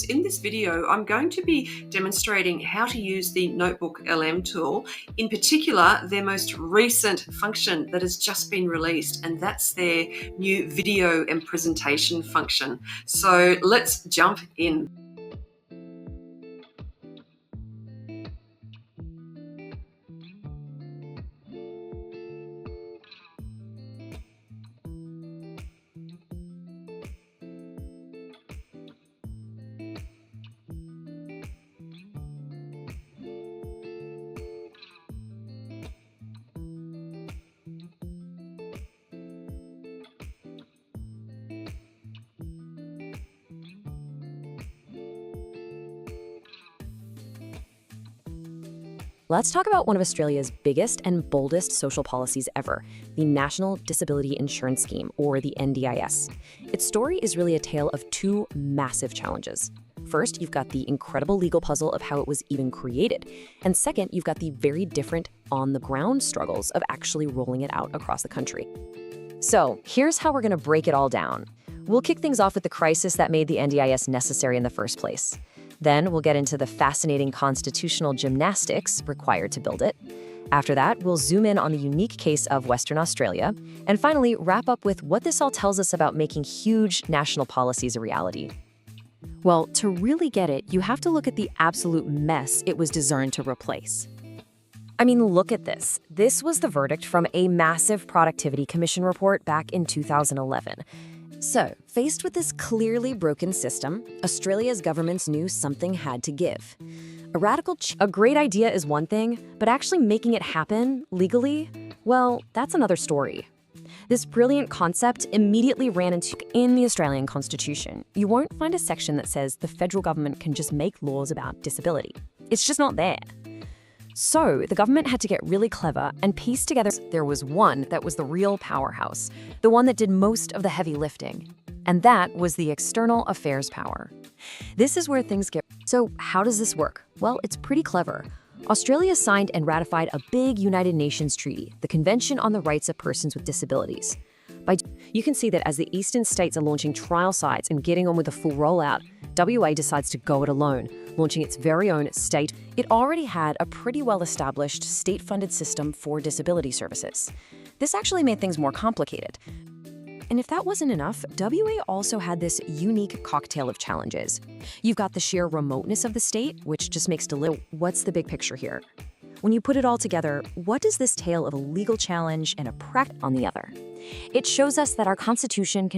In this video, I'm going to be demonstrating how to use the NotebookLM tool, in particular their most recent function that has just been released, and that's their new video and presentation function. So let's jump in. Let's talk about one of Australia's biggest and boldest social policies ever, the National Disability Insurance Scheme, or the NDIS. Its story is really a tale of two massive challenges. First, you've got the incredible legal puzzle of how it was even created. And second, you've got the very different on-the-ground struggles of actually rolling it out across the country. So here's how we're going to break it all down. We'll kick things off with the crisis that made the NDIS necessary in the first place. Then we'll get into the fascinating constitutional gymnastics required to build it. After that, we'll zoom in on the unique case of Western Australia. And finally, wrap up with what this all tells us about making huge national policies a reality. Well, to really get it, you have to look at the absolute mess it was designed to replace. I mean, look at this. This was the verdict from a massive Productivity Commission report back in 2011. So, faced with this clearly broken system, Australia's governments knew something had to give. A great idea is one thing, but actually making it happen legally, well, that's another story. This brilliant concept immediately ran in the Australian Constitution. You won't find a section that says the federal government can just make laws about disability. It's just not there. So the government had to get really clever and piece together. There was one that was the real powerhouse, the one that did most of the heavy lifting. And that was the external affairs power. This is where things get... So how does this work? Well, it's pretty clever. Australia signed and ratified a big United Nations treaty, the Convention on the Rights of Persons with Disabilities. You can see that as the eastern states are launching trial sites and getting on with the full rollout, WA decides to go it alone, launching its very own state. It already had a pretty well-established state-funded system for disability services. This actually made things more complicated. And if that wasn't enough, WA also had this unique cocktail of challenges. You've got the sheer remoteness of the state, which just makes what's the big picture here? When you put it all together, what does this tale of a legal challenge and a practice on the other? It shows us that our Constitution can